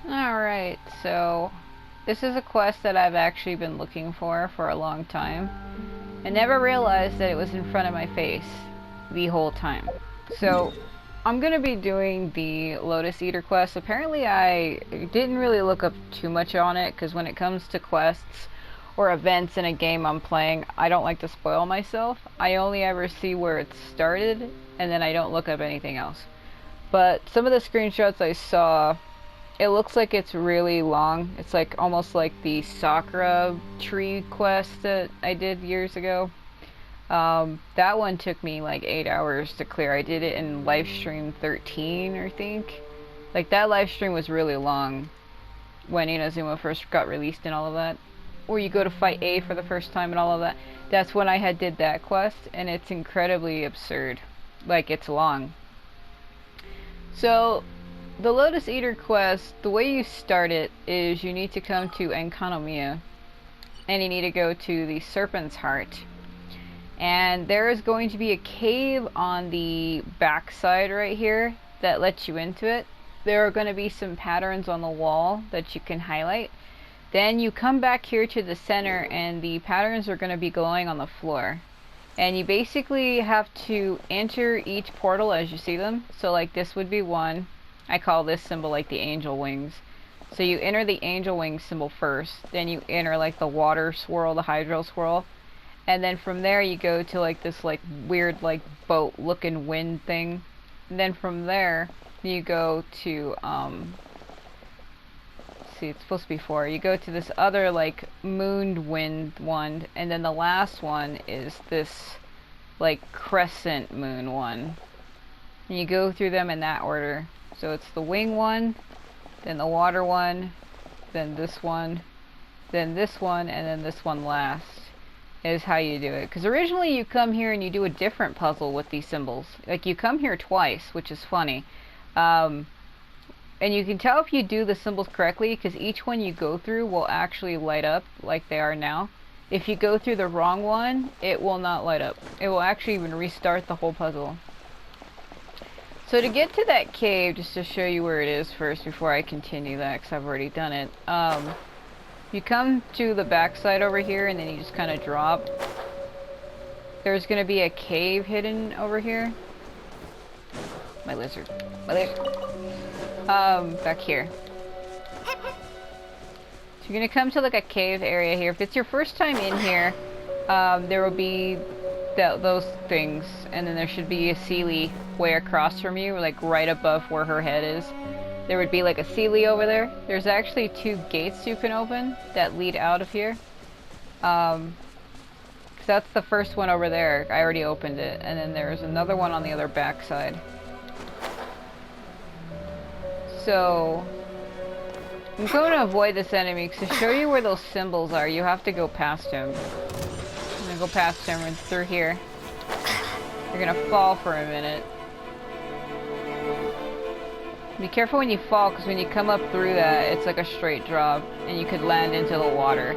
Alright, so this is a quest that I've actually been looking for a long time. I never realized that it was in front of my face the whole time. So I'm gonna be doing the Lotus Eater quest. Apparently I didn't really look up too much on it, because when it comes to quests or events in a game I'm playing, I don't like to spoil myself. I only ever see where it started, and then I don't look up anything else. But some of the screenshots I saw, it looks like it's really long. It's like almost like the Sakura tree quest that I did years ago. That one took me like 8 hours to clear. I did it in live stream 13, I think. Like, that live stream was really long when Inazuma first got released and all of that. Where you go to fight A for the first time and all of that. That's when I had did that quest, and it's incredibly absurd. Like, it's long. So, the Lotus Eater quest, the way you start it is you need to come to Enkanomiya, and you need to go to the Serpent's Heart. And there is going to be a cave on the backside right here that lets you into it. There are going to be some patterns on the wall that you can highlight. Then you come back here to the center, and the patterns are going to be glowing on the floor. And you basically have to enter each portal as you see them. So like this would be one. I call this symbol like the angel wings. So you enter the angel wings symbol first, then you enter like the water swirl, the hydro swirl, and then from there you go to like this like weird like boat looking wind thing. And then from there you go to see, it's supposed to be four. You go to this other like moon wind one, and then the last one is this like crescent moon one. And you go through them in that order. So it's the wing one, then the water one, then this one, then this one, and then this one last, is how you do it. Because originally you come here and you do a different puzzle with these symbols. Like, you come here twice, which is funny. And you can tell if you do the symbols correctly, because each one you go through will actually light up like they are now. If you go through the wrong one, it will not light up. It will actually even restart the whole puzzle. So to get to that cave, just to show you where it is first before I continue that, because I've already done it. You come to the backside over here, and then you just kind of drop. There's going to be a cave hidden over here. My lizard. My lizard. Back here. So you're going to come to like a cave area here. If it's your first time in here, there will be those things, and then there should be a Seelie way across from you, like right above where her head is. There would be like a Seelie over there. There's actually 2 gates you can open that lead out of here. Cause that's the first one over there. I already opened it, and then there's another one on the other backside. So I'm going to avoid this enemy, because to show you where those symbols are, you have to go past him. I'm gonna go past him and through here. You're gonna fall for a minute. Be careful when you fall, because when you come up through that, it's like a straight drop, and you could land into the water.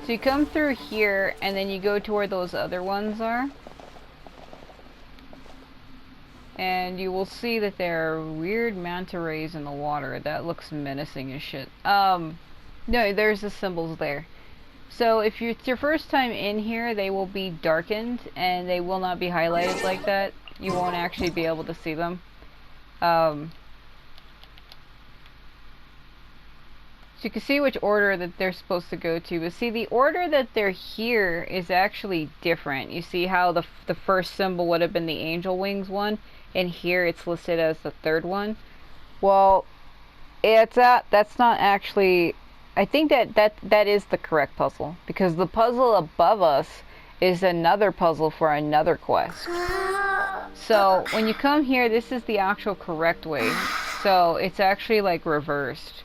So you come through here, and then you go to where those other ones are. And you will see that there are weird manta rays in the water. That looks menacing as shit. No, there's the symbols there. So if it's your first time in here, they will be darkened, and they will not be highlighted like that. You won't actually be able to see them. So you can see which order that they're supposed to go to. But see, the order that they're here is actually different. You see how the first symbol would have been the angel wings one, and here it's listed as the third one. Well, that's not actually... I think that is the correct puzzle, because the puzzle above us is another puzzle for another quest. So when you come here, this is the actual correct way. So it's actually like reversed.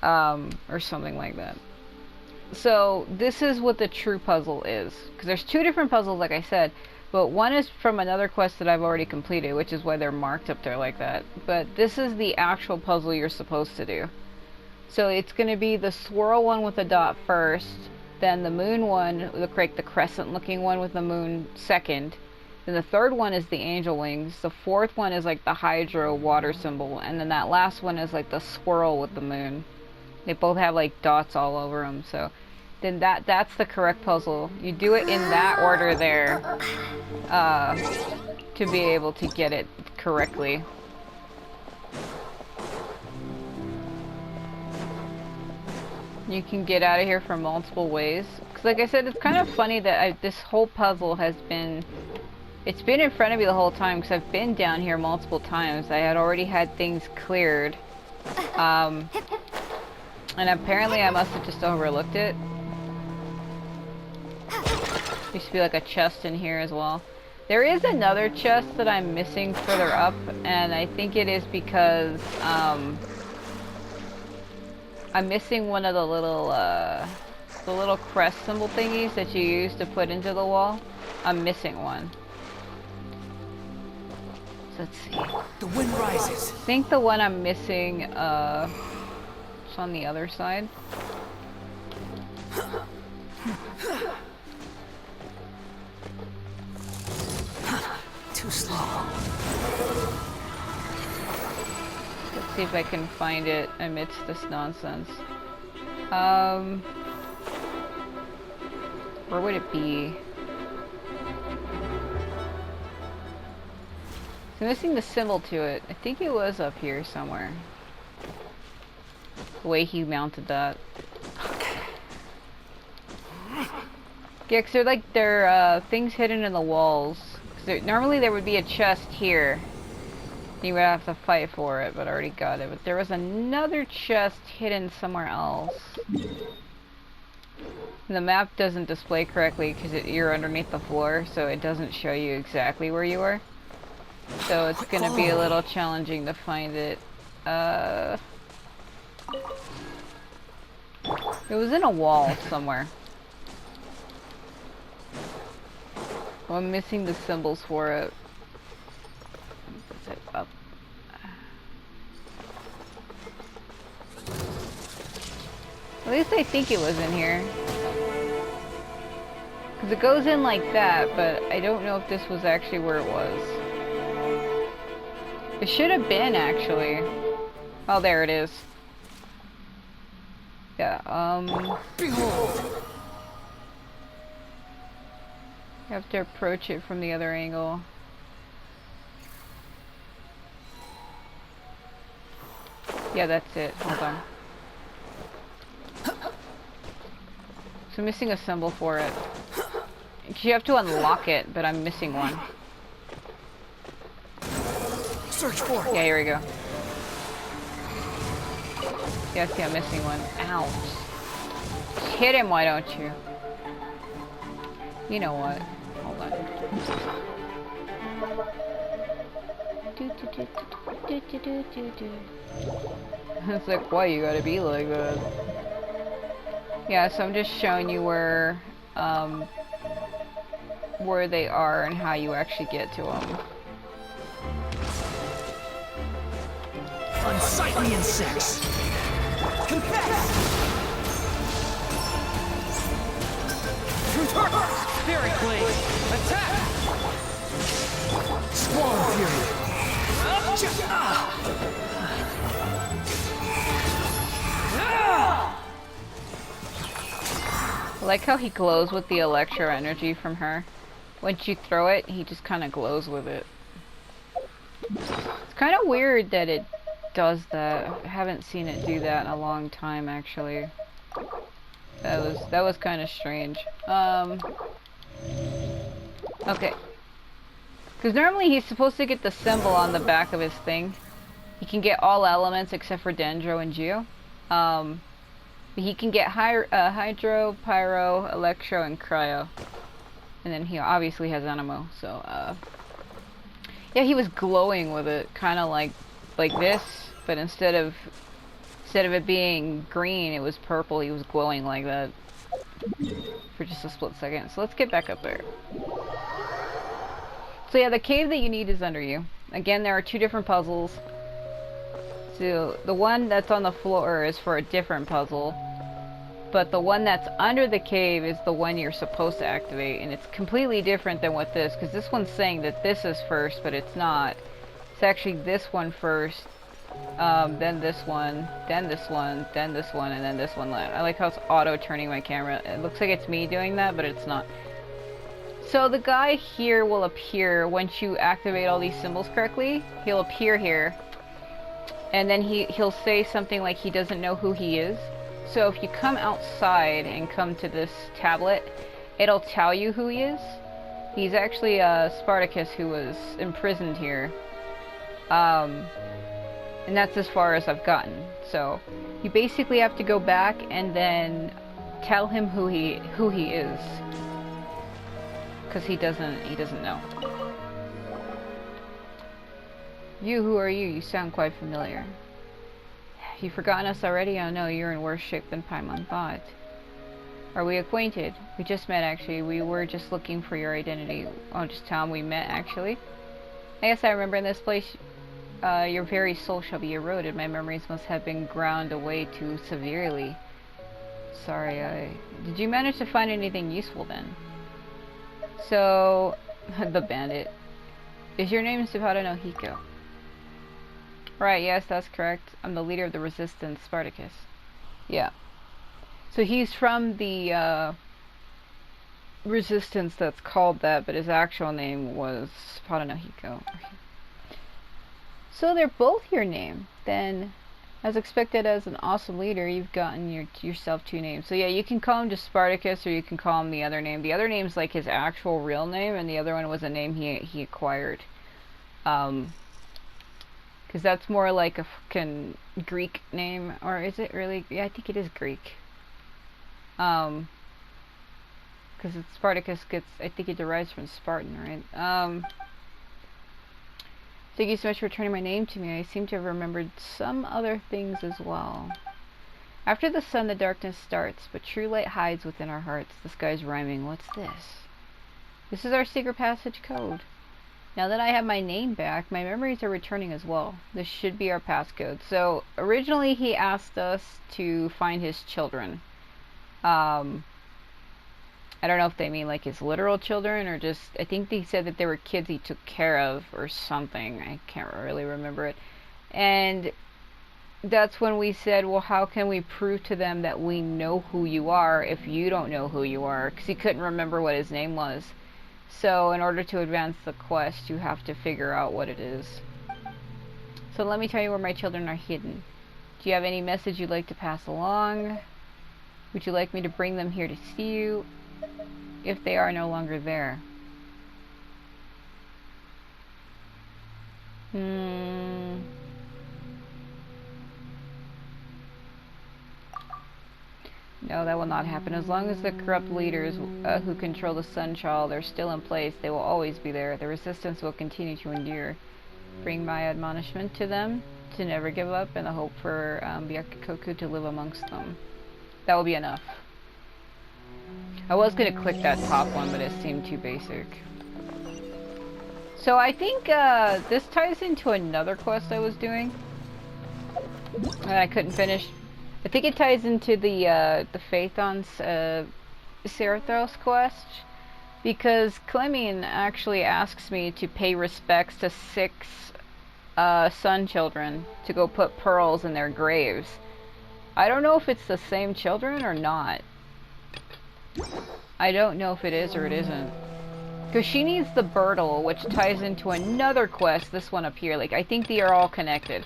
Or something like that. So this is what the true puzzle is, because there's 2 different puzzles, like I said, but one is from another quest that I've already completed, which is why they're marked up there like that. But this is the actual puzzle you're supposed to do. So it's going to be the swirl one with the dot first, then the moon one, the crescent looking one with the moon second, Then the third one is the angel wings. The fourth one is like the hydro water symbol. And then that last one is like the swirl with the moon. They both have like dots all over them. So then that's the correct puzzle. You do it in that order there to be able to get it correctly. You can get out of here from multiple ways. Because like I said, it's kind of funny that this whole puzzle has been... It's been in front of me the whole time because I've been down here multiple times. I had already had things cleared. And apparently I must have just overlooked it. Used to be like a chest in here as well. There is another chest that I'm missing further up, and I think it is because I'm missing one of the little crest symbol thingies that you use to put into the wall. I'm missing one. So let's see. The wind rises. I think the one I'm missing is on the other side. Too slow. Let's see if I can find it amidst this nonsense. Where would it be? So I'm missing the symbol to it. I think it was up here somewhere. The way he mounted that. Yeah, because they're things hidden in the walls. Normally there would be a chest here. You would have to fight for it, but I already got it. But there was another chest hidden somewhere else. And the map doesn't display correctly because you're underneath the floor, so it doesn't show you exactly where you are. So it's going to be a little challenging to find it. It was in a wall somewhere. Well, I'm missing the symbols for it. Is it up? At least I think it was in here. Because it goes in like that, but I don't know if this was actually where it was. It should have been, actually. Oh, there it is. Yeah, Behold! You have to approach it from the other angle. Yeah, that's it. Hold on. So I'm missing a symbol for it. You have to unlock it, but I'm missing one. Search for it. Yeah, here we go. Yeah, see, I'm missing one. Ouch. Hit him, why don't you? You know what? Hold on. It's like, why you gotta be like that? Yeah, so I'm just showing you where they are and how you actually get to them. Unsightly insects. Confess! Spirit Blade! Attack! Swarm Fury! I like how he glows with the electro energy from her. Once you throw it, he just kind of glows with it. It's kind of weird that it does that. I haven't seen it do that in a long time, actually. That was kind of strange. Okay. Because normally he's supposed to get the symbol on the back of his thing. He can get all elements except for Dendro and Geo. He can get Hydro, Pyro, Electro, and Cryo. And then he obviously has Anemo, so, yeah, he was glowing with it, kind of like this, but instead of it being green, it was purple. He was glowing like that for just a split second. So let's get back up there. So yeah, the cave that you need is under you. Again, there are two different puzzles. So the one that's on the floor is for a different puzzle. but the one that's under the cave is the one you're supposed to activate, and it's completely different than what this, because this one's saying that this is first, but it's not. It's actually this one first, then this one, then this one, then this one, and then this one. I like how it's auto-turning my camera. It looks like it's me doing that, but it's not. So the guy here will appear once you activate all these symbols correctly. He'll appear here, and then he'll say something like he doesn't know who he is. So if you come outside and come to this tablet, it'll tell you who he is. He's actually Spartacus, who was imprisoned here. And that's as far as I've gotten. So you basically have to go back and then tell him who he is. Because he doesn't know. You, who are you? You sound quite familiar. You've forgotten us already? Oh no, you're in worse shape than Paimon thought. Are we acquainted? We just met, actually. We were just looking for your identity. Oh, just tell him we met, actually. I guess I remember in this place, your very soul shall be eroded. My memories must have been ground away too severely. Sorry, did you manage to find anything useful then? So, the bandit. Is your name Supata no Hiko? Right, yes, that's correct. I'm the leader of the resistance, Spartacus. Yeah. So he's from the, resistance that's called that, but his actual name was Supata no Hiko. So they're both your name. Then, as expected, as an awesome leader, you've gotten yourself two names. So yeah, you can call him just Spartacus, or you can call him the other name. The other name's like his actual real name, and the other one was a name he acquired. Because that's more like a fucking Greek name, or is it really? Yeah, I think it is Greek. Because Spartacus gets, I think it derives from Spartan, right? Thank you so much for returning my name to me. I seem to have remembered some other things as well. After the sun, the darkness starts, but true light hides within our hearts. This guy's rhyming. What's this? This is our secret passage code. Now that I have my name back, my memories are returning as well. This should be our passcode. So, originally he asked us to find his children. I don't know if they mean like his literal children, or just, I think they said that they were kids he took care of or something. I can't really remember it. And that's when we said, well, how can we prove to them that we know who you are if you don't know who you are? Because he couldn't remember what his name was. So in order to advance the quest, you have to figure out what it is. So let me tell you where my children are hidden. Do you have any message you'd like to pass along? Would you like me to bring them here to see you? If they are no longer there. No, that will not happen. As long as the corrupt leaders who control the Sun Child are still in place, they will always be there. The resistance will continue to endure. Bring my admonishment to them to never give up, and the hope for Byakukoku to live amongst them. That will be enough. I was going to click that top one, but it seemed too basic. So I think this ties into another quest I was doing and I couldn't finish. I think it ties into the Phaethon's Serathos quest, because Clemine actually asks me to pay respects to 6 sun children to go put pearls in their graves. I don't know if it's the same children or not. I don't know if it is or it isn't. Because she needs the Birtle, which ties into another quest, this one up here. Like, I think they are all connected.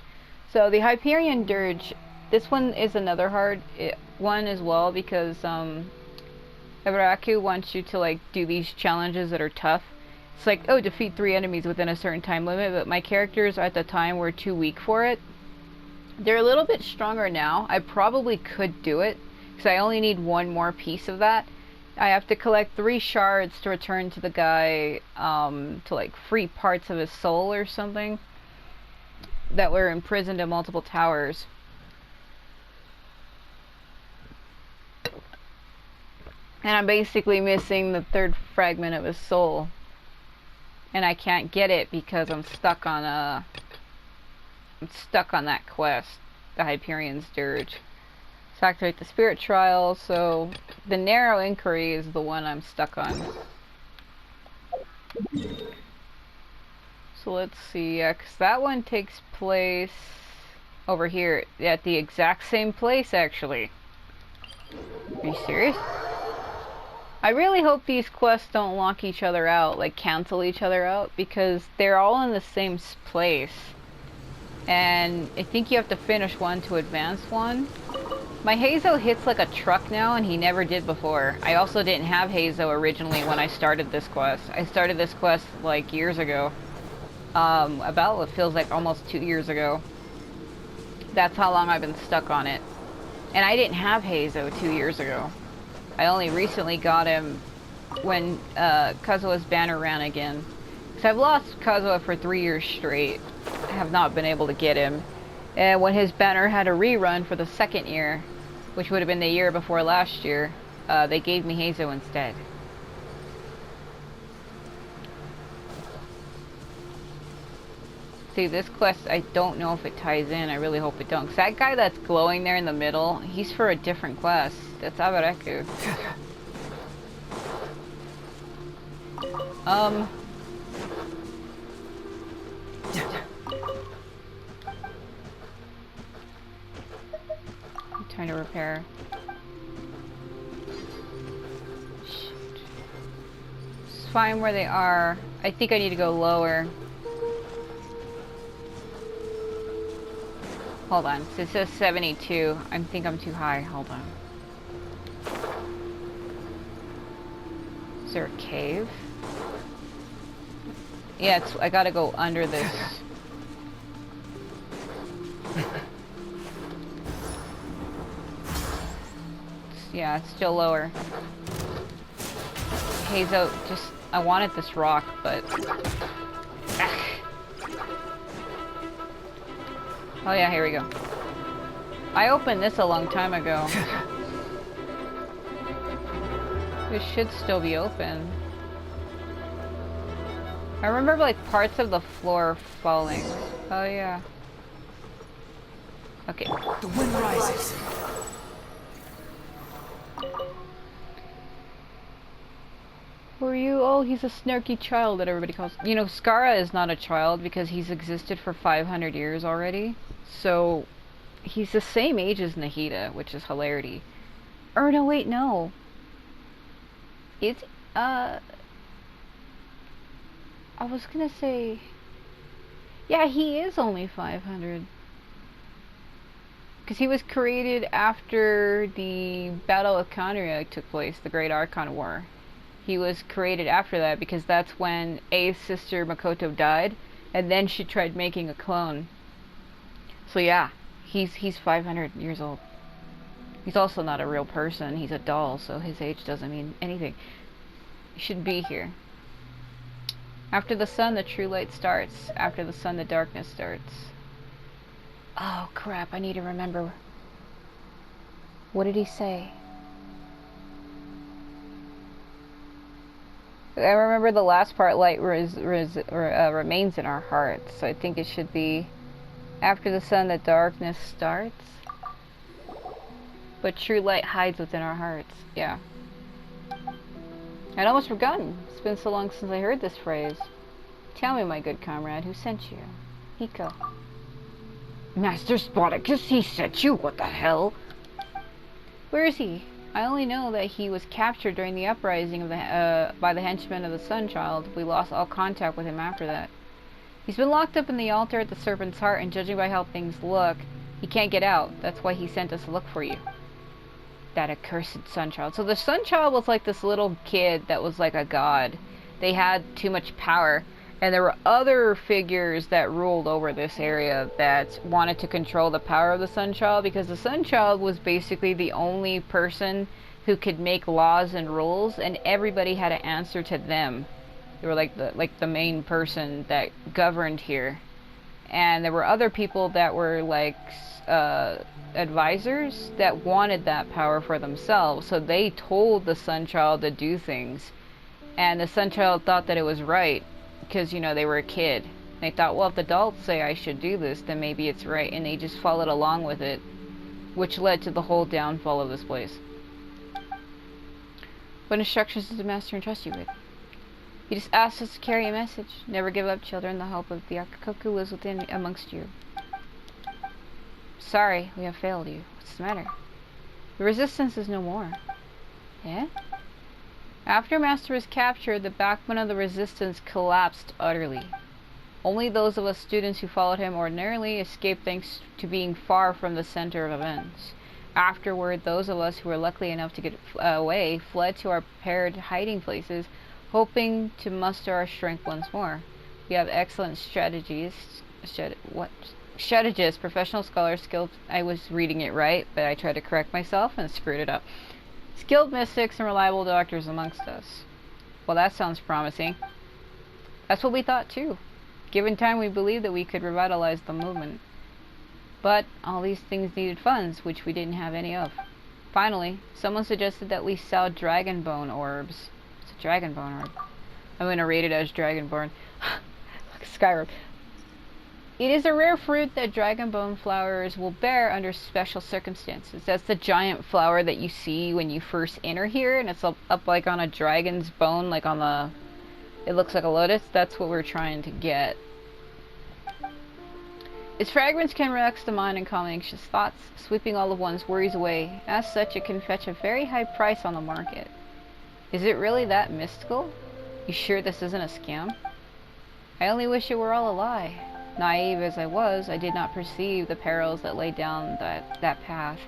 So the Hyperion Dirge, this one is another hard one as well, because Ibaraku wants you to like do these challenges that are tough. It's like, oh, defeat 3 enemies within a certain time limit, but my characters at the time were too weak for it. They're a little bit stronger now. I probably could do it, because I only need 1 more piece of that. I have to collect 3 shards to return to the guy, to like free parts of his soul or something that were imprisoned in multiple towers. And I'm basically missing the 3rd fragment of his soul. And I can't get it because I'm stuck on that quest, the Hyperion's Dirge. So activate the spirit trial, so the narrow inquiry is the one I'm stuck on. So let's see, because that one takes place over here at the exact same place, actually. Are you serious? I really hope these quests don't lock each other out, like cancel each other out, because they're all in the same place. And I think you have to finish one to advance one. My Hazo hits like a truck now, and he never did before. I also didn't have Hazo originally when I started this quest. I started this quest like years ago. About, it feels like almost 2 years ago. That's how long I've been stuck on it. And I didn't have Hazo 2 years ago. I only recently got him when Kazuha's banner ran again. So I've lost Kazuha for 3 years straight. I have not been able to get him. And when his banner had a rerun for the second year, which would have been the year before last year, they gave me Hazo instead. See, this quest, I don't know if it ties in. I really hope it don't. 'Cause that guy that's glowing there in the middle, he's for a different quest. That's Abareku. I'm trying to repair. Shit. It's fine where they are. I think I need to go lower. Hold on. So it says 72. I think I'm too high. Hold on. Is there a cave? Yeah, it's, I gotta go under this. Yeah, it's still lower. Hazo, just, I wanted this rock, but... Ah. Oh yeah, here we go. I opened this a long time ago. This should still be open. I remember like parts of the floor falling. Oh yeah. Okay. The wind rises. Who are you? Oh, he's a snarky child that everybody calls. You know, Skara is not a child because he's existed for 500 years already. So, he's the same age as Nahida, which is hilarity. Or no, wait, no. It's, I was gonna say... Yeah, he is only 500. Because he was created after the Battle of Khaenri'ah took place, the Great Archon War. He was created after that because that's when A's sister Makoto died, and then she tried making a clone. So yeah, he's 500 years old. He's also not a real person, he's a doll, so his age doesn't mean anything. He should be here. After the sun, the true light starts. After the sun, the darkness starts. Oh crap, I need to remember. What did he say? I remember the last part, light remains in our hearts. So I think it should be, after the sun, the darkness starts. But true light hides within our hearts. Yeah. I'd almost forgotten. It's been so long since I heard this phrase. Tell me, my good comrade, who sent you? Hiko. Master Spartacus, he sent you? What the hell? Where is he? I only know that he was captured during the uprising of by the henchmen of the Sun Child. We lost all contact with him after that. He's been locked up in the altar at the Serpent's Heart, and judging by how things look, he can't get out. That's why he sent us to look for you. That accursed Sun Child. So the Sun Child was like this little kid that was like a god. They had too much power. And there were other figures that ruled over this area that wanted to control the power of the Sun Child, because the Sun Child was basically the only person who could make laws and rules, and everybody had to answer to them. They were like the main person that governed here. And there were other people that were like advisors that wanted that power for themselves, so they told the Sun Child to do things. And the Sun Child thought that it was right, because, you know, they were a kid. They thought, well, if the adults say I should do this, then maybe it's right, and they just followed along with it. which led to the whole downfall of this place. What instructions does the master entrust you with? He just asked us to carry a message. Never give up, children. The hope of the Akakoku lives within amongst you. Sorry, we have failed you. What's the matter? The resistance is no more. Eh? After Master was captured, the backbone of the resistance collapsed utterly. Only those of us students who followed him ordinarily escaped thanks to being far from the center of events. Afterward, those of us who were lucky enough to get away fled to our prepared hiding places, hoping to muster our strength once more. We have excellent strategists, professional scholars, skilled. I was reading it right, but I tried to correct myself and screwed it up. Skilled mystics and reliable doctors amongst us. Well, that sounds promising. That's what we thought too. Given time, we believed that we could revitalize the movement. But all these things needed funds, which we didn't have any of. Finally, someone suggested that we sell dragon bone orbs. It's a dragon bone orb. I'm gonna rate it as dragonborn. Skyrim. It is a rare fruit that dragon bone flowers will bear under special circumstances. That's the giant flower that you see when you first enter here, and it's up like on a dragon's bone, like on the... It looks like a lotus. That's what we're trying to get. Its fragrance can relax the mind and calm anxious thoughts, sweeping all of one's worries away. As such, it can fetch a very high price on the market. Is it really that mystical? You sure this isn't a scam? I only wish it were all a lie. Naive as I was, I did not perceive the perils that lay down that path.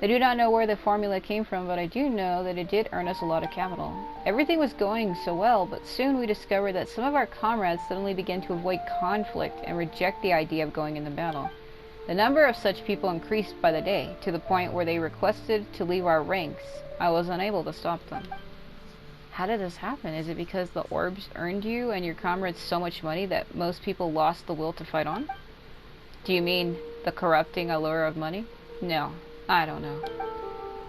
I do not know where the formula came from, but I do know that it did earn us a lot of capital. Everything was going so well, but soon we discovered that some of our comrades suddenly began to avoid conflict and reject the idea of going into battle. The number of such people increased by the day, to the point where they requested to leave our ranks. I was unable to stop them. How did this happen? Is it because the orbs earned you and your comrades so much money that most people lost the will to fight on? Do you mean the corrupting allure of money? No. I don't know.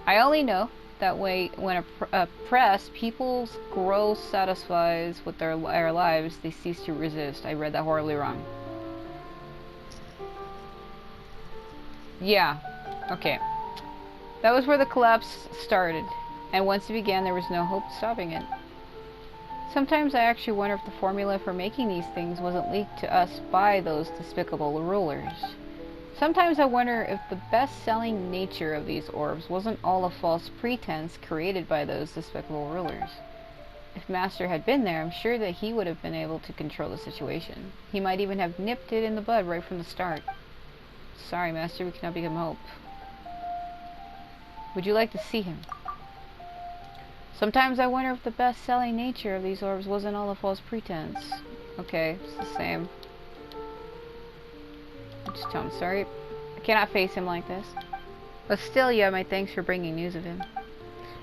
I only know that when oppressed, people grow satisfied with their lives, they cease to resist. I read that horribly wrong. Yeah. Okay. That was where the collapse started, and once it began, there was no hope of stopping it. Sometimes I actually wonder if the formula for making these things wasn't leaked to us by those despicable rulers. Sometimes I wonder if the best-selling nature of these orbs wasn't all a false pretense created by those despicable rulers. If Master had been there, I'm sure that he would have been able to control the situation. He might even have nipped it in the bud right from the start. Sorry, Master, we cannot become hope. Would you like to see him? Sometimes I wonder if the best-selling nature of these orbs wasn't all a false pretense. Okay, it's the same. Just tell him sorry. I cannot face him like this. But still, you have my thanks for bringing news of him.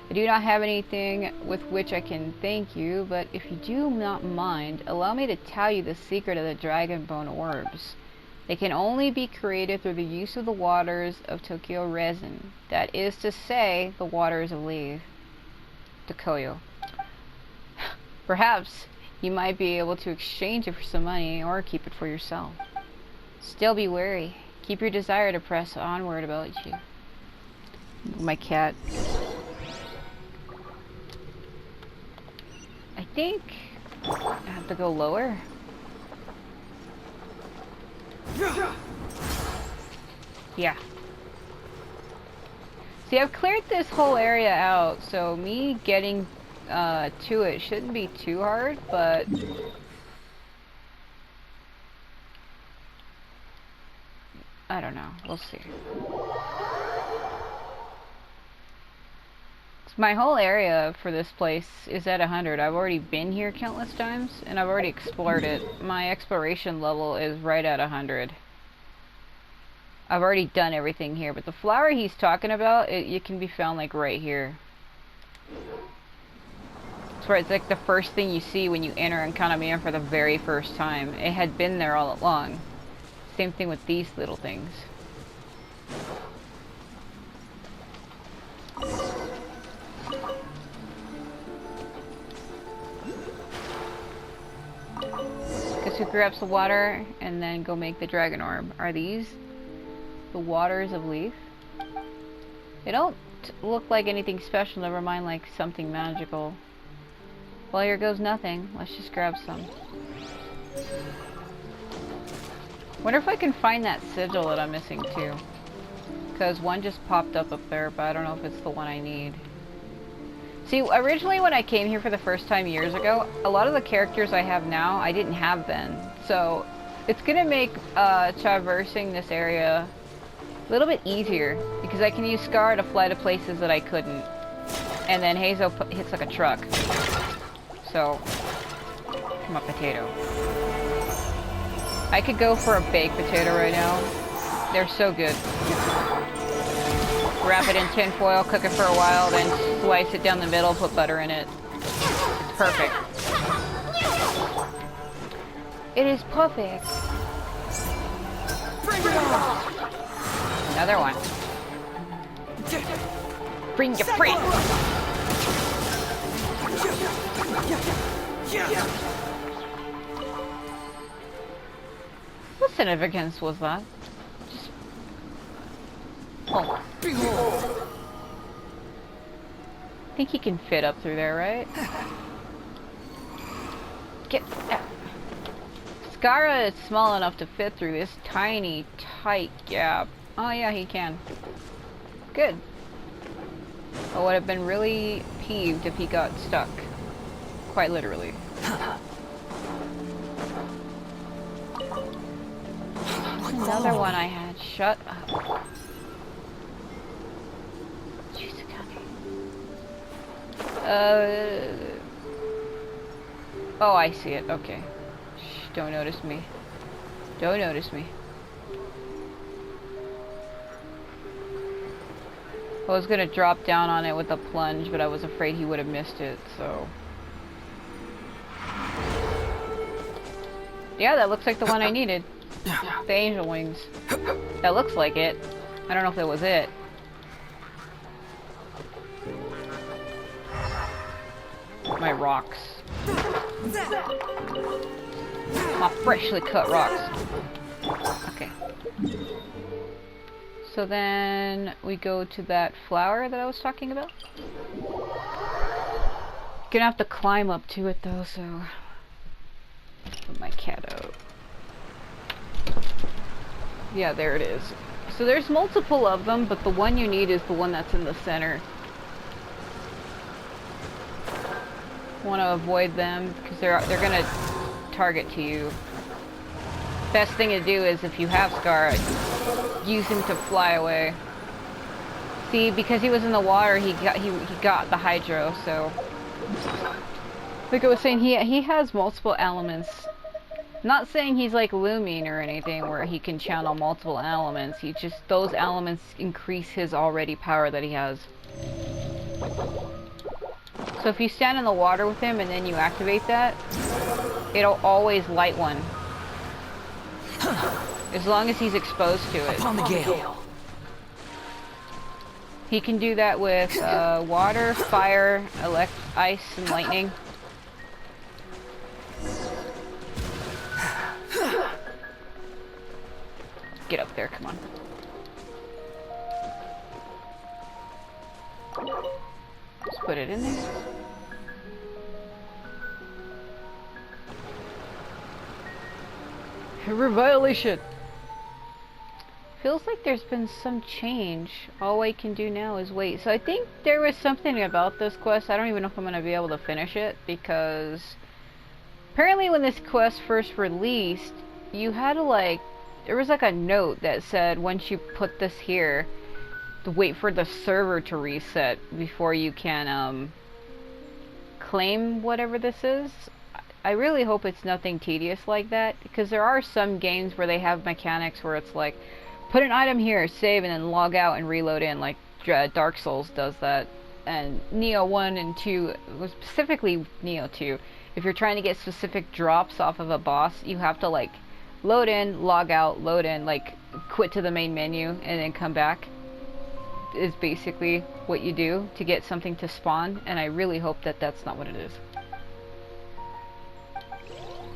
I do not have anything with which I can thank you, but if you do not mind, allow me to tell you the secret of the dragon bone orbs. They can only be created through the use of the waters of Tokyo resin. That is to say, the waters of Leave. Tokoyo. Perhaps you might be able to exchange it for some money or keep it for yourself. Still be wary. Keep your desire to press onward about you. My cat. I think I have to go lower. Yeah. See, I've cleared this whole area out, so me getting to it shouldn't be too hard, but... I don't know. We'll see. My whole area for this place is at 100. I've already been here countless times, and I've already explored it. My exploration level is right at 100. I've already done everything here, but the flower he's talking about, it can be found like right here. It's where it's like the first thing you see when you enter Enkanamiya for the very first time. It had been there all along. Same thing with these little things. Guess who grabs the water and then go make the dragon orb? Are these the waters of Leaf? They don't look like anything special, never mind like something magical. Well, here goes nothing. Let's just grab some. Wonder if I can find that sigil that I'm missing too. Because one just popped up there, but I don't know if it's the one I need. See, originally when I came here for the first time years ago, a lot of the characters I have now, I didn't have then. So, it's gonna make traversing this are a little bit easier, because I can use Scar to fly to places that I couldn't. And then Hazel hits like a truck. So, come on, potato. I could go for a baked potato right now. They're so good. Wrap it in tin foil, cook it for a while, then slice it down the middle, put butter in it. It's perfect. It is perfect. Bring it on! Another one. Bring your friend. What significance was that? Just... Oh. Behold! I think he can fit up through there, right? Get out. Scara is small enough to fit through this tiny, tight gap. Oh yeah, he can. Good. I would have been really peeved if he got stuck. Quite literally. Another one I had. Shut up. Jeez, oh, I see it. Okay. Shh, don't notice me. Don't notice me. I was gonna drop down on it with a plunge, but I was afraid he would have missed it, so... Yeah, that looks like the one I needed. The angel wings. That looks like it. I don't know if that was it. My rocks. My freshly cut rocks. Okay. So then we go to that flower that I was talking about. Gonna have to climb up to it though, so put my cat out. Yeah, there it is. So there's multiple of them, but the one you need is the one that's in the center. Want to avoid them because they're gonna target to you. Best thing to do is if you have Scar, use him to fly away. See, because he was in the water, he got the hydro. So, like I was saying, he has multiple elements. Not saying he's like Lumine or anything where he can channel multiple elements. He just, those elements increase his already power that he has. So if you stand in the water with him and then you activate that, it'll always light one. As long as he's exposed to it. Upon the gale. He can do that with water, fire, ice, and lightning. Get up there, come on. Just put it in there. Reviolation! Feels like there's been some change. All I can do now is wait. So I think there was something about this quest. I don't even know if I'm going to be able to finish it, because apparently when this quest first released, you had to like, there was like a note that said once you put this here, to wait for the server to reset before you can claim whatever this is. I really hope it's nothing tedious like that, because there are some games where they have mechanics where it's like, put an item here, save, and then log out and reload in, like Dark Souls does that. And Neo 1 and 2, specifically Neo 2, if you're trying to get specific drops off of a boss, you have to like load in, log out, load in, like quit to the main menu, and then come back. Is basically what you do to get something to spawn, and I really hope that that's not what it is.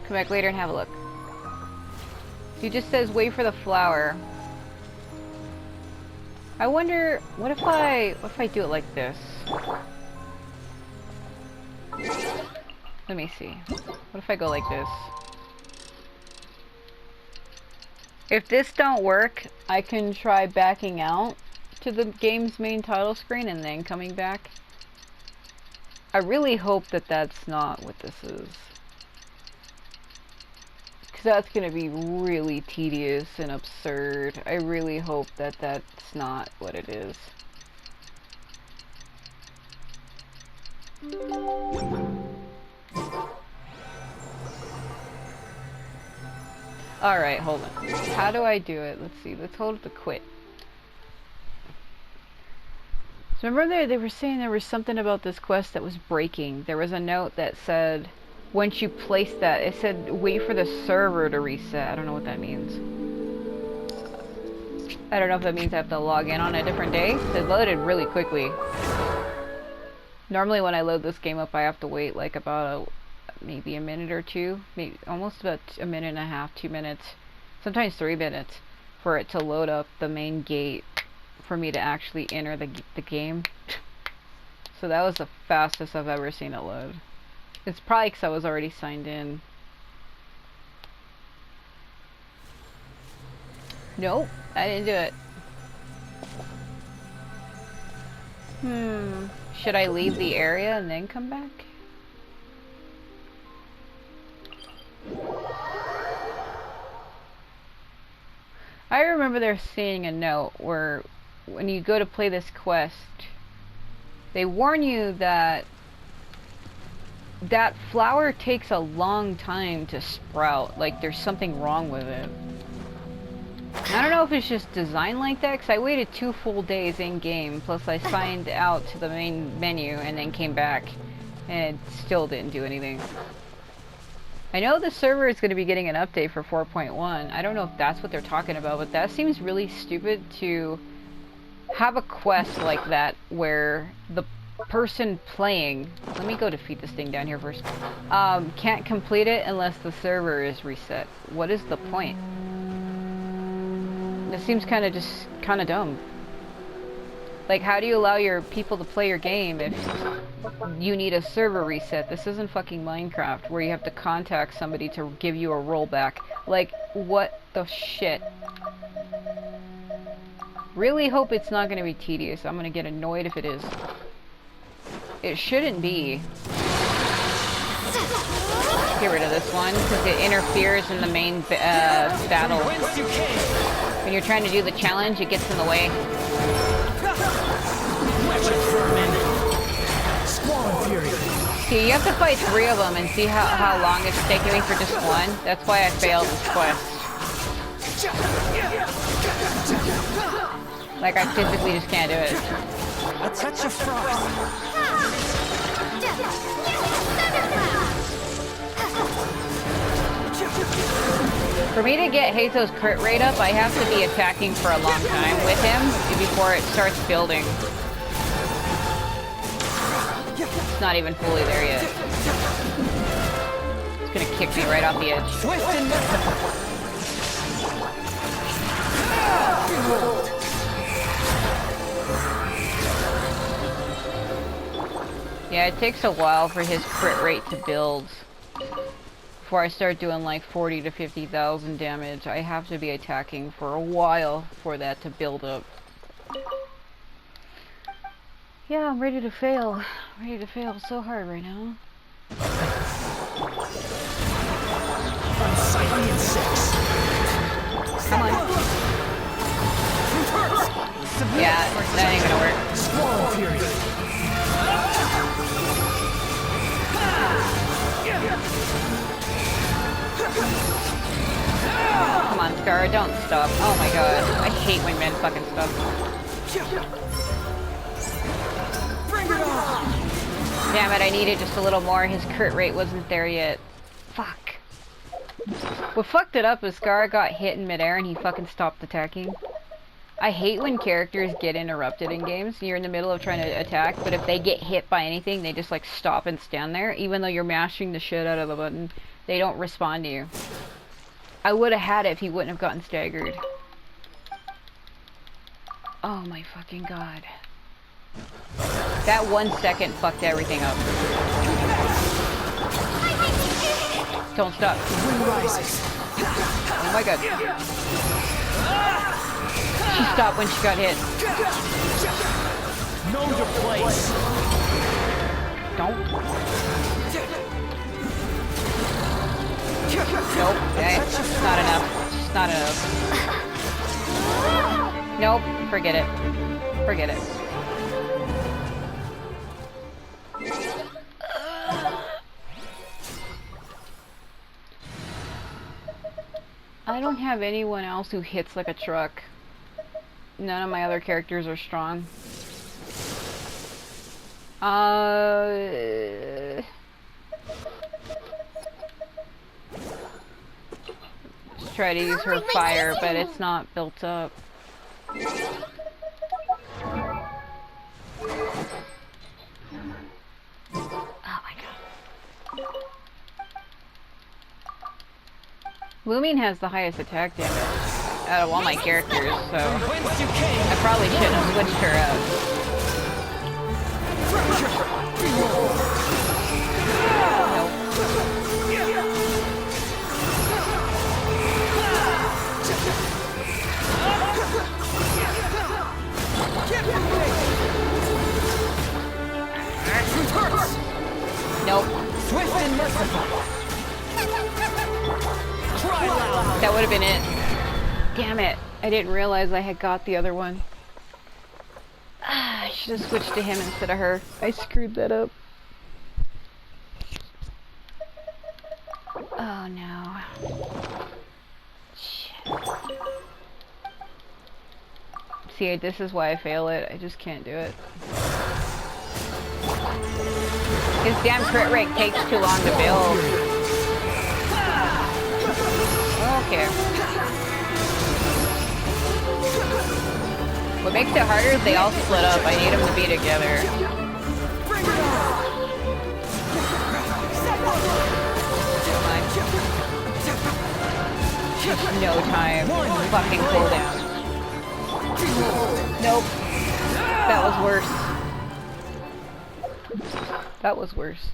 Come back later and have a look. He just says wait for the flower. I wonder, what if I do it like this? Let me see. What if I go like this? If this don't work, I can try backing out to the game's main title screen and then coming back. I really hope that that's not what this is. Because that's going to be really tedious and absurd. I really hope that that's not what it is. Alright, hold on. How do I do it? Let's see. Let's hold the quit. So remember they were saying there was something about this quest that was breaking. There was a note that said, once you place that, it said wait for the server to reset. I don't know what that means. I don't know if that means I have to log in on a different day. It loaded really quickly. Normally when I load this game up, I have to wait like about maybe a minute or two, maybe almost about a minute and a half, 2 minutes, sometimes 3 minutes for it to load up the main gate for me to actually enter the game. So that was the fastest I've ever seen it load. It's probably because I was already signed in. Nope, I didn't do it. Should I leave the area and then come back? I remember there seeing a note where when you go to play this quest, they warn you that that flower takes a long time to sprout, like there's something wrong with it. I don't know if it's just designed like that, because I waited 2 full days in game, plus I signed out to the main menu and then came back, and it still didn't do anything. I know the server is going to be getting an update for 4.1. I don't know if that's what they're talking about, but that seems really stupid to have a quest like that where the person playing, let me go defeat this thing down here first, can't complete it unless the server is reset. What is the point? It seems kind of dumb. Like, how do you allow your people to play your game if you need a server reset? This isn't fucking Minecraft where you have to contact somebody to give you a rollback. Like, what the shit? Really hope it's not going to be tedious. I'm going to get annoyed if it is. It shouldn't be. Get rid of this one because it interferes in the main battle. When you're trying to do the challenge, it gets in the way. See, you have to fight 3 of them and see how long it's taking me for just one. That's why I failed this quest. Like, I physically just can't do it. A touch of frost. For me to get Hazo's crit rate up, I have to be attacking for a long time with him before it starts building. It's not even fully there yet. It's gonna kick me right off the edge. Swift and merciful. Yeah, it takes a while for his crit rate to build. Before I start doing like 40 to 50,000 damage, I have to be attacking for a while for that to build up. Yeah, I'm ready to fail. Ready to fail so hard right now. Unsightly insects. Come on. Yeah, that ain't gonna work. Squall fury. Come on, Scar, don't stop. Oh my god. I hate when men fucking stop. Bring it on. Damn it, I needed just a little more. His crit rate wasn't there yet. Fuck. What fucked it up is Scar got hit in midair and he fucking stopped attacking. I hate when characters get interrupted in games. You're in the middle of trying to attack, but if they get hit by anything, they just like stop and stand there. Even though you're mashing the shit out of the button, they don't respond to you. I would have had it if he wouldn't have gotten staggered. Oh my fucking god. That 1 second fucked everything up. Don't stop. Wind rises. Oh my god. She stopped when she got hit. Know your place. Don't. Nope. That's just not enough. Just not enough. Nope. Forget it. Forget it. I don't have anyone else who hits like a truck. None of my other characters are strong. Just try to use her fire, but it's not built up. Blooming has the highest attack damage out of all my characters, so I probably shouldn't have switched her up. Nope. Swift and merciful. That would have been it. Damn it. I didn't realize I had got the other one. I should have switched to him instead of her. I screwed that up. Oh no. Shit. See, this is why I fail it. I just can't do it. His damn crit rate takes too long to build. Okay. What makes it harder is they all split up. I need them to be together. No time. Fucking cooldown. Nope. That was worse. That was worse.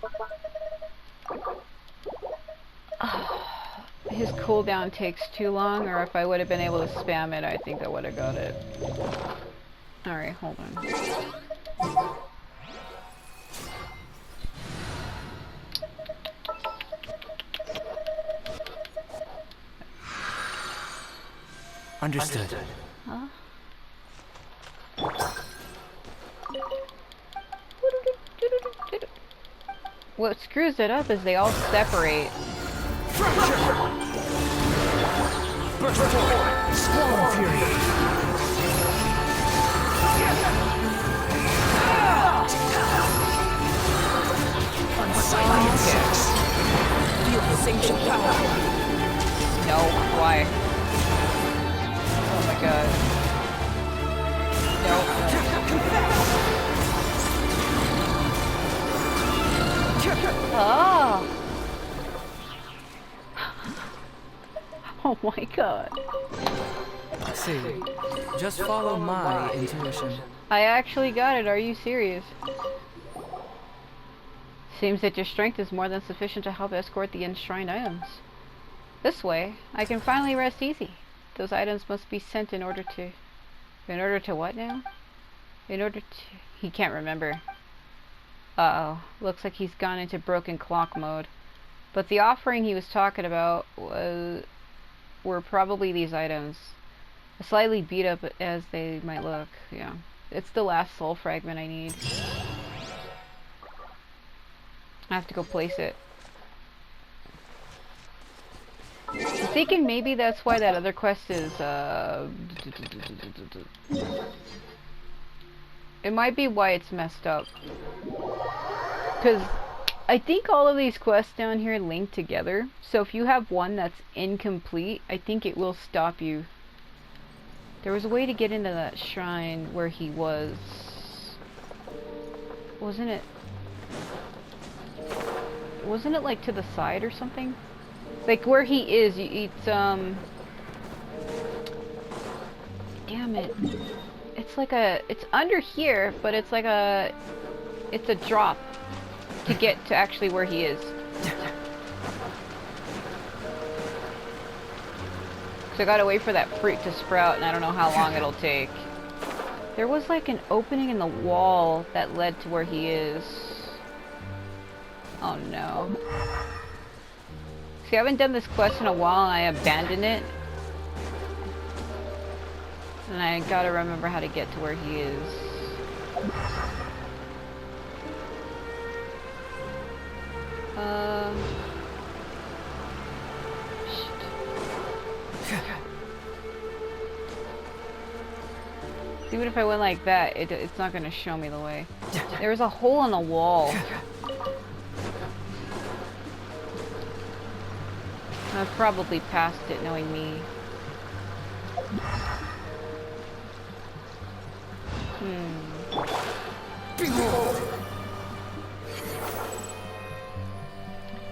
His cooldown takes too long, or if I would have been able to spam it, I think I would have got it. Alright, hold on. Understood. Huh? What screws it up is they all separate. Burst forward. Squall of Fury. Unsightly insects. Feel the ancient power. No, why? Oh my god. No. Oh! Oh my god. See, just follow my intuition. I actually got it, are you serious? Seems that your strength is more than sufficient to help escort the enshrined items. This way, I can finally rest easy. Those items must be sent in order to... In order to what now? In order to... He can't remember. Uh-oh. Looks like he's gone into broken clock mode. But the offering he was talking about were probably these items. Slightly beat up as they might look. Yeah. It's the last soul fragment I need. I have to go place it. I'm thinking maybe that's why that other quest is, it might be why it's messed up. Because I think all of these quests down here link together. So if you have one that's incomplete, I think it will stop you. There was a way to get into that shrine where he was. Wasn't it? Wasn't it like to the side or something? Like where he is, it's damn it. It's like a, it's under here, but it's like a, it's a drop to get to actually where he is. So I gotta wait for that fruit to sprout, and I don't know how long it'll take. There was like an opening in the wall that led to where he is. Oh no. See, I haven't done this quest in a while and I abandoned it. And I gotta remember how to get to where he is. Even if I went like that, it's not gonna show me the way. There was a hole in the wall. I've probably passed it, knowing me.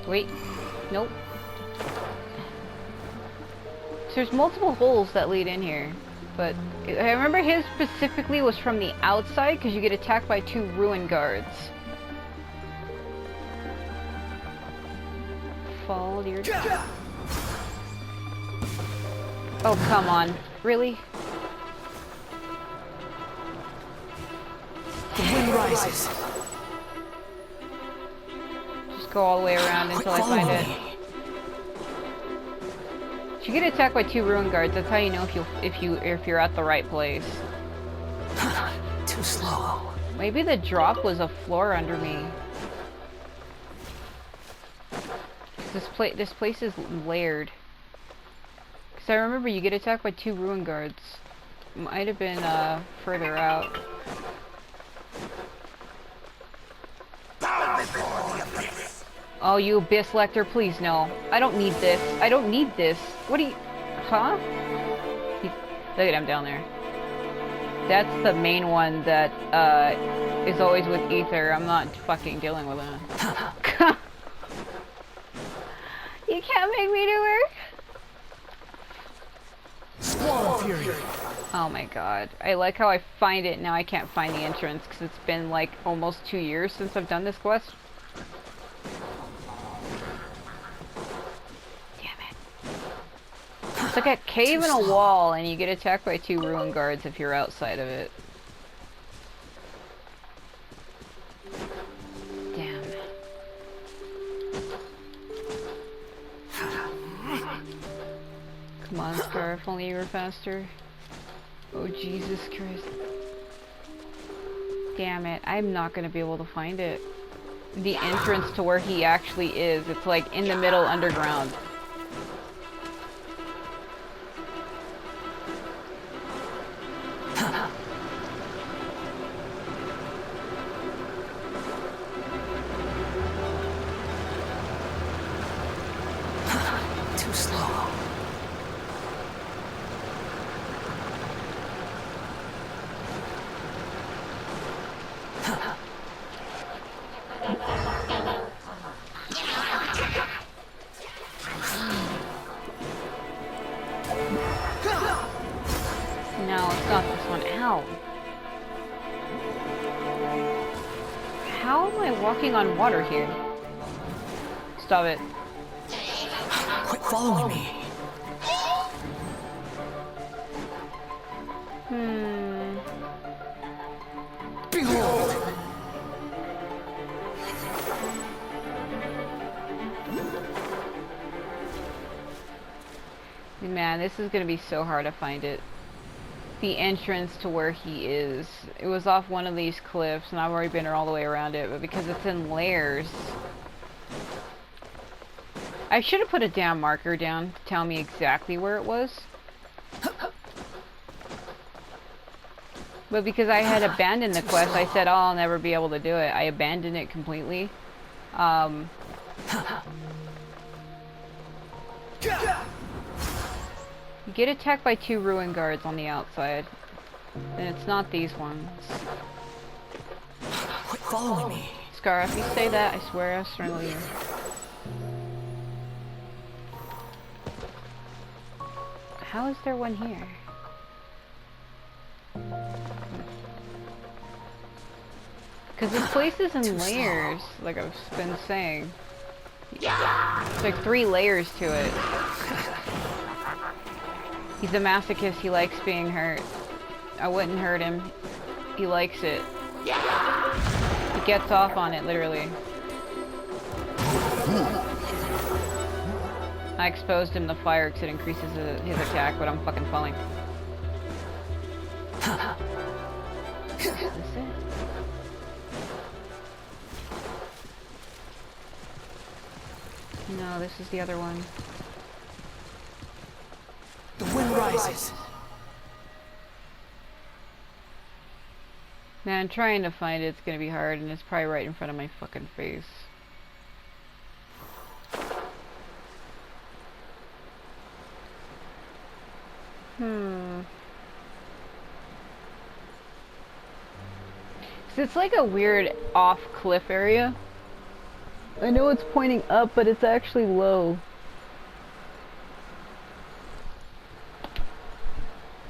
Wait. Nope. So there's multiple holes that lead in here. But I remember his specifically was from the outside because you get attacked by 2 ruin guards. Fall to your... Oh, come on. Really? The wind rises. Just go all the way around until I find it. If you get attacked by 2 ruin guards, that's how you know if you're at the right place. Too slow. Maybe the drop was a floor under me. This place is layered. Because I remember you get attacked by 2 ruin guards. Might have been further out. Oh, you Abyss Lector, please no. I don't need this. I don't need this. What do you... Huh? Look at him down there. That's the main one that is always with Ether. I'm not fucking dealing with him. You can't make me do work. Squall Fury. Oh my god. I like how I find it, now I can't find the entrance because it's been like almost 2 years since I've done this quest. Damn it. It's like a cave in a wall and you get attacked by 2 ruin guards if you're outside of it. Damn. Come on, Scar, if only you were faster. Oh, Jesus Christ. Damn it, I'm not gonna be able to find it. The entrance to where he actually is, it's like in the middle underground. Too slow. No, it's not this one. Ow. How am I walking on water here? Stop it. Quit following me. Behold. Man, this is gonna be so hard to find it. The entrance to where he is. It was off one of these cliffs, and I've already been all the way around it, but because it's in layers... I should have put a damn marker down to tell me exactly where it was. But because I had abandoned the quest, I said, oh, I'll never be able to do it. I abandoned it completely. You get attacked by 2 ruin guards on the outside. And it's not these ones. Quit following me. Scar, if you say that, I swear I'll strangle you. How is there one here? Because this place is in layers, like I've been saying. It's like 3 layers to it. He's a masochist, he likes being hurt. I wouldn't hurt him. He likes it. He gets off on it, literally. I exposed him to fire because it increases his attack, but I'm fucking falling. Is this it? No, this is the other one. The wind rises. Man, trying to find it's gonna be hard, and it's probably right in front of my fucking face. So it's like a weird off-cliff area. I know it's pointing up, but it's actually low.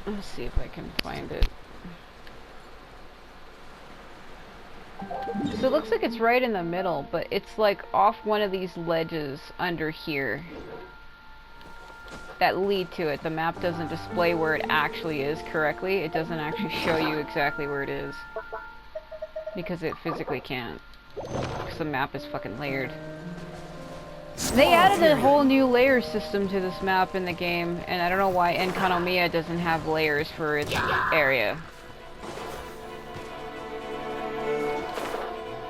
Let's see if I can find it. So it looks like it's right in the middle, but it's like off one of these ledges under here that lead to it. The map doesn't display where it actually is correctly. It doesn't actually show you exactly where it is. Because it physically can't. Because the map is fucking layered. They added a whole new layer system to this map in the game, and I don't know why Enkanomiya doesn't have layers for its area.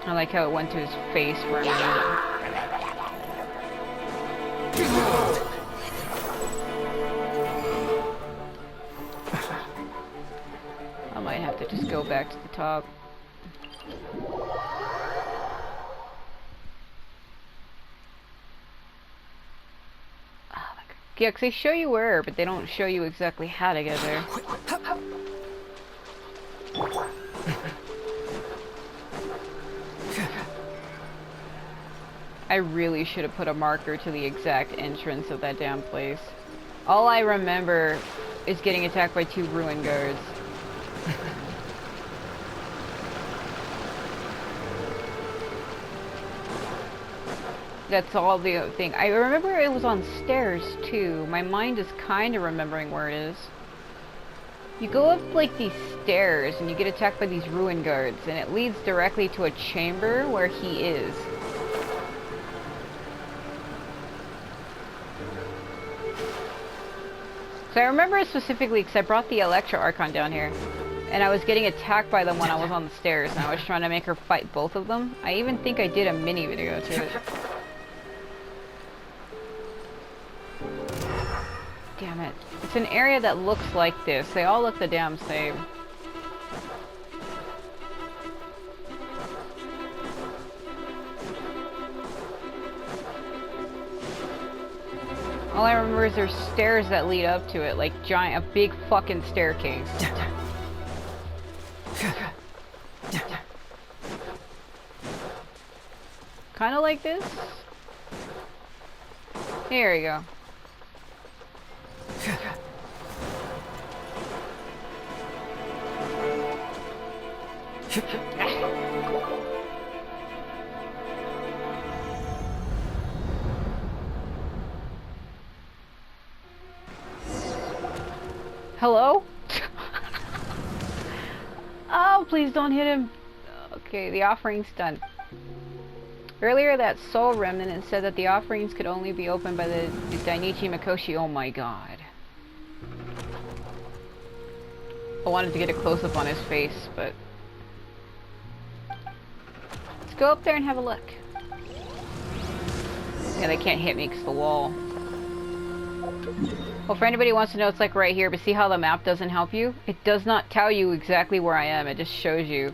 I like how it went to his face for a minute. I might have to just go back to the top. Yeah, because they show you where, but they don't show you exactly how to get there. I really should have put a marker to the exact entrance of that damn place. All I remember is getting attacked by 2 ruin guards. That's all the thing. I remember it was on stairs too. My mind is kind of remembering where it is. You go up like these stairs and you get attacked by these ruin guards, and it leads directly to a chamber where he is. So I remember it specifically because I brought the Electro Archon down here. And I was getting attacked by them when I was on the stairs, and I was trying to make her fight both of them. I even think I did a mini video to it. Damn it. It's an area that looks like this. They all look the damn same. All I remember is there's stairs that lead up to it, like giant, a big fucking staircase. Kind of like this. Here we go. Hello? Oh, please don't hit him. Okay, the offering's done. Earlier that soul remnant, it said that the offerings could only be opened by the Dainichi Mikoshi. Oh my god. I wanted to get a close-up on his face, but... Let's go up there and have a look. Yeah, they can't hit me because of the wall. Well, for anybody who wants to know, it's like right here, but see how the map doesn't help you? It does not tell you exactly where I am, it just shows you.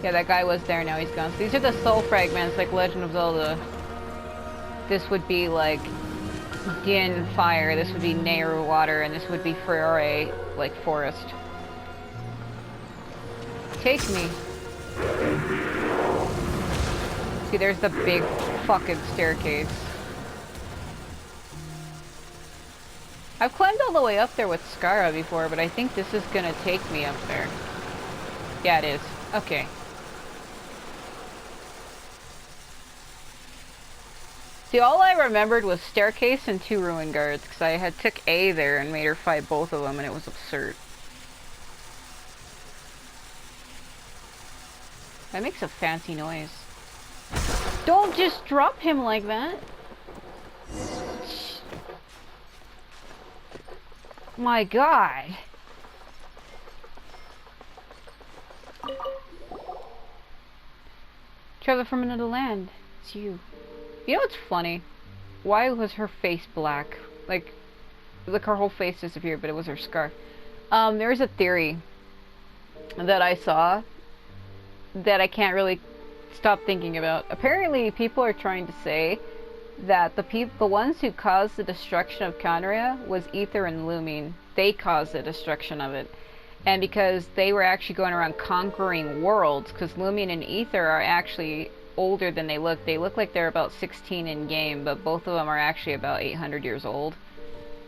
Yeah, that guy was there, now he's gone. So these are the soul fragments, like Legend of Zelda. This would be like Din fire, this would be Nehru water, and this would be Fiore, like forest. Take me. See, there's the big fucking staircase. I've climbed all the way up there with Skara before, but I think this is gonna take me up there. Yeah, it is. Okay. See, all I remembered was staircase and 2 ruin guards, because I had took A there and made her fight both of them, and it was absurd. That makes a fancy noise. Don't just drop him like that! My god! Travel from another land. It's you. You know what's funny? Why was her face black? Like her whole face disappeared, but it was her scarf. There's a theory that I saw that I can't really stop thinking about. Apparently, people are trying to say that the ones who caused the destruction of Khaenri'ah was Aether and Lumine. They caused the destruction of it. And because they were actually going around conquering worlds, because Lumine and Aether are actually older than they look like they're about 16 in game, but both of them are actually about 800 years old.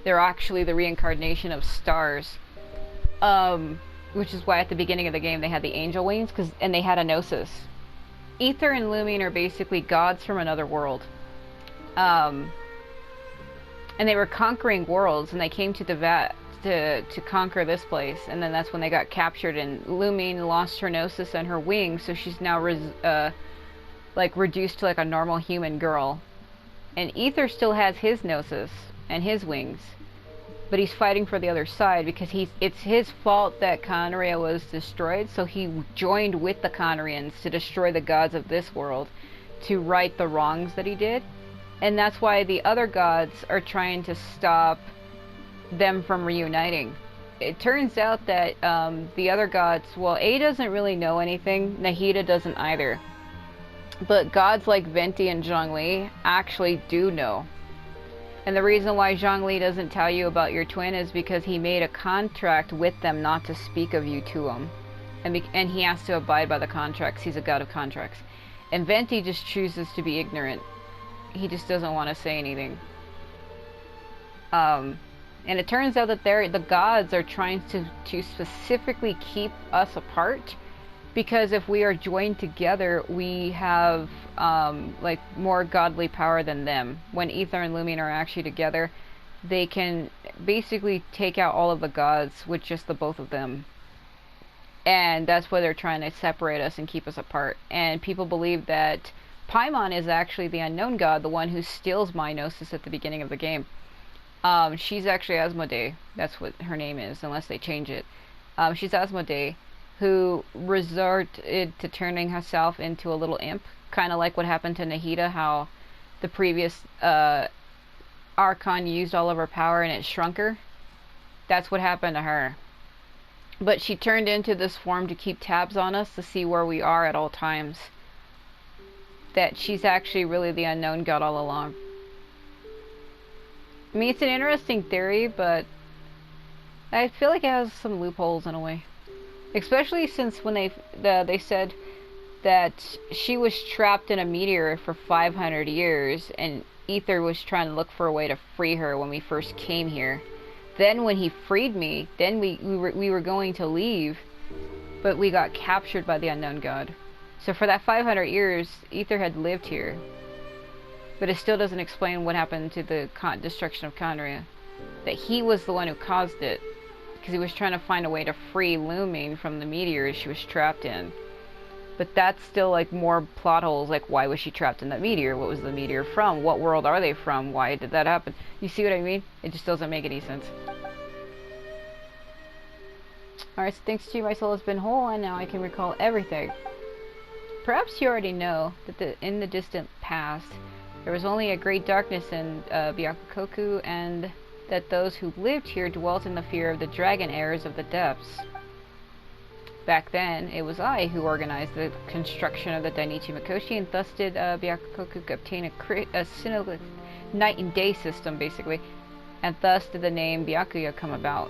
They're actually the reincarnation of stars, which is why at the beginning of the game they had the angel wings, and they had a gnosis. Aether and Lumine are basically gods from another world, and they were conquering worlds, and they came to Devat to conquer this place, and then that's when they got captured, and Lumine lost her gnosis and her wings, so she's now reduced to like a normal human girl. And Aether still has his gnosis and his wings, but he's fighting for the other side because it's his fault that Khaenri'ah was destroyed, so he joined with the Khaenri'ans to destroy the gods of this world to right the wrongs that he did. And that's why the other gods are trying to stop them from reuniting. It turns out that the other gods, well, A doesn't really know anything, Nahida doesn't either. But gods like Venti and Zhongli actually do know. And the reason why Zhongli doesn't tell you about your twin is because he made a contract with them not to speak of you to him. And he has to abide by the contracts. He's a god of contracts. And Venti just chooses to be ignorant. He just doesn't want to say anything. And it turns out that the gods are trying to specifically keep us apart, because if we are joined together, we have like more godly power than them. When Aether and Lumine are actually together, they can basically take out all of the gods with just the both of them. And that's why they're trying to separate us and keep us apart. And people believe that Paimon is actually the unknown god, the one who steals my gnosis at the beginning of the game. She's actually Asmodee. That's what her name is, unless they change it. She's Asmodee, who resorted to turning herself into a little imp, kind of like what happened to Nahida, how the previous Archon used all of her power and it shrunk her. That's what happened to her. But she turned into this form to keep tabs on us, to see where we are at all times. That she's actually really the unknown god all along. I mean, it's an interesting theory, but I feel like it has some loopholes in a way. Especially since when they said that she was trapped in a meteor for 500 years, and Aether was trying to look for a way to free her when we first came here. Then when he freed me, then we were going to leave, but we got captured by the unknown god. So for that 500 years, Aether had lived here. But it still doesn't explain what happened to the destruction of Khaenri'ah. That he was the one who caused it, because he was trying to find a way to free Lumine from the meteor she was trapped in. But that's still like more plot holes, like why was she trapped in that meteor? What was the meteor from? What world are they from? Why did that happen? You see what I mean? It just doesn't make any sense. Alright, so thanks to you, my soul has been whole, and now I can recall everything. Perhaps you already know that in the distant past, there was only a great darkness in Byakukoku, and that those who lived here dwelt in the fear of the dragon heirs of the depths. Back then, it was I who organized the construction of the Dainichi Mikoshi, and thus did Byakukoku obtain a synolith night and day system, basically, and thus did the name Byakuya come about.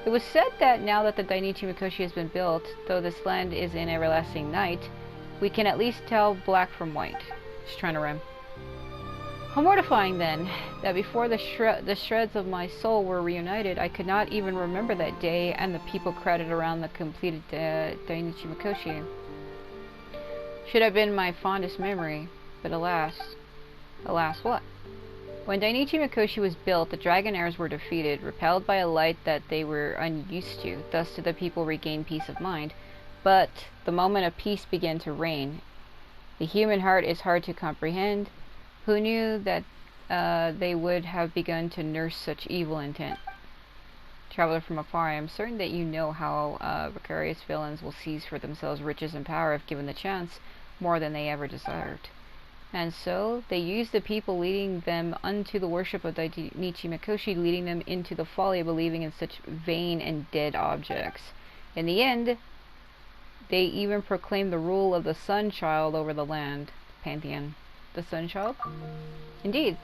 It was said that now that the Dainichi Mikoshi has been built, though this land is in everlasting night, we can at least tell black from white. Just trying to rhyme. How mortifying then, that before the shreds of my soul were reunited, I could not even remember that day and the people crowded around the completed Dainichi Mikoshi. Should have been my fondest memory, but alas what? When Dainichi Mikoshi was built, the Dragonaires were defeated, repelled by a light that they were unused to, thus did the people regain peace of mind. But the moment of peace began to reign. The human heart is hard to comprehend. Who knew that they would have begun to nurse such evil intent? Traveler from afar, I am certain that you know how vicarious villains will seize for themselves riches and power if given the chance, more than they ever desired. And so, they used the people, leading them unto the worship of Dainichi Mikoshi, leading them into the folly of believing in such vain and dead objects. In the end, they even proclaimed the rule of the Sun Child over the land. Pantheon. The Sun Child? Indeed.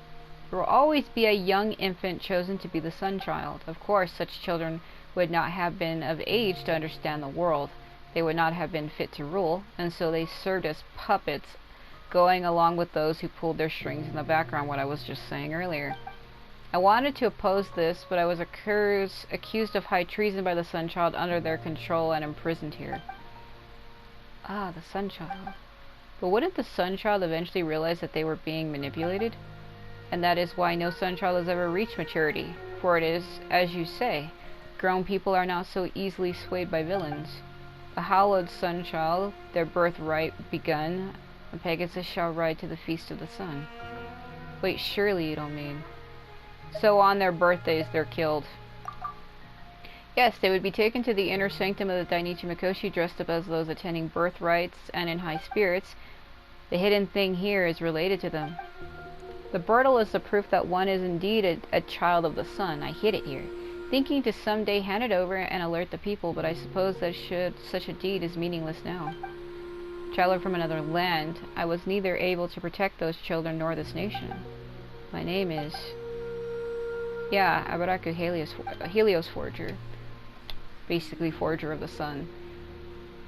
There will always be a young infant chosen to be the Sun Child. Of course, such children would not have been of age to understand the world. They would not have been fit to rule, and so they served as puppets, going along with those who pulled their strings in the background, what I was just saying earlier. I wanted to oppose this, but I was accused of high treason by the Sun Child under their control and imprisoned here. Ah, the Sun Child. But wouldn't the Sun Child eventually realize that they were being manipulated? And that is why no Sun Child has ever reached maturity, for it is, as you say, grown people are not so easily swayed by villains. The hallowed Sun Child, their birthright begun, and Pegasus shall ride to the feast of the sun. Wait, surely you don't mean... So on their birthdays they're killed. Yes, they would be taken to the inner sanctum of the Dainichi Mikoshi dressed up as those attending birthrights and in high spirits. The hidden thing here is related to them. The Birtle is the proof that one is indeed a child of the sun. I hid it here, thinking to someday hand it over and alert the people, but I suppose that such a deed is meaningless now. Traveler from another land, I was neither able to protect those children nor this nation. My name is... Yeah, Abaraku Helios Forger. Basically, Forger of the Sun.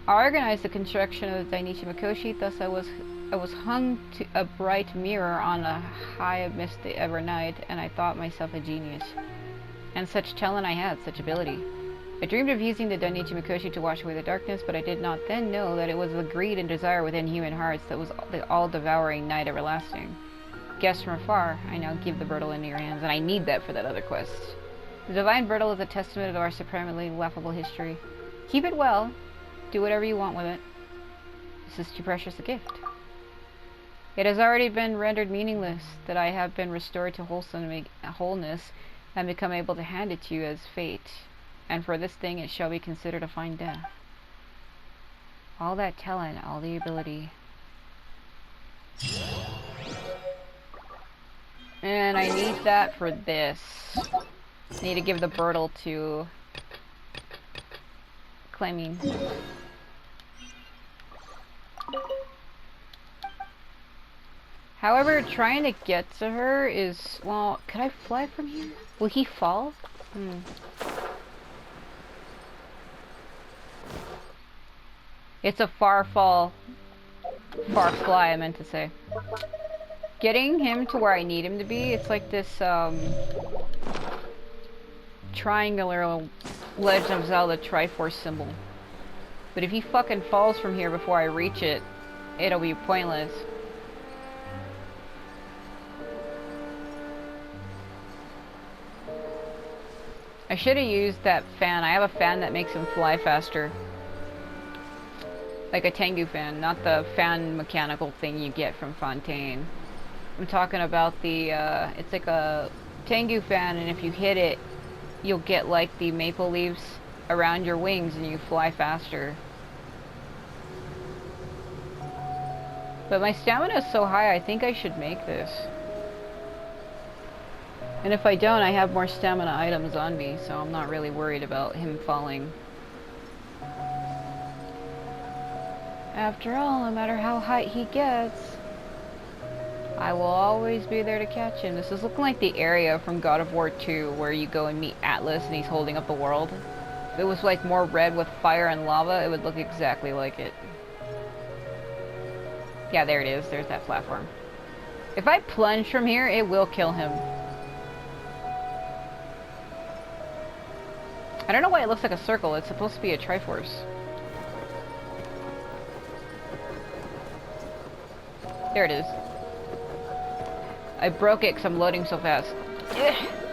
I organized the construction of the Dainichi Mikoshi, thus I was hung to a bright mirror on a high misty ever night, and I thought myself a genius. And such talent I had, such ability. I dreamed of using the Dainichi Mikoshi to wash away the darkness, but I did not then know that it was the greed and desire within human hearts that was the all-devouring night everlasting. Guessed from afar, I now give the Birtle into your hands, and I need that for that other quest. The Divine Birtle is a testament of our supremely laughable history. Keep it well. Do whatever you want with it. This is too precious a gift. It has already been rendered meaningless, that I have been restored to wholeness, and become able to hand it to you as fate. And for this thing it shall be considered a fine death. All that talent, all the ability. And I need that for this. I need to give the Birtle to... Claiming. However, trying to get to her is... Well, could I fly from here? Will he fall? It's a far fall. Far fly, I meant to say. Getting him to where I need him to be, it's like this, triangular Legend of Zelda Triforce symbol. But if he fucking falls from here before I reach it, it'll be pointless. I should have used that fan. I have a fan that makes him fly faster. Like a Tengu fan, not the fan mechanical thing you get from Fontaine. I'm talking about the, it's like a Tengu fan, and if you hit it, you'll get like the maple leaves around your wings and you fly faster. But my stamina is so high, I think I should make this. And if I don't, I have more stamina items on me, so I'm not really worried about him falling. After all, no matter how high he gets, I will always be there to catch him. This is looking like the area from God of War 2 where you go and meet Atlas and he's holding up the world. If it was like more red with fire and lava, it would look exactly like it. Yeah, there it is. There's that platform. If I plunge from here, it will kill him. I don't know why it looks like a circle. It's supposed to be a Triforce. There it is. I broke it because I'm loading so fast. Ugh.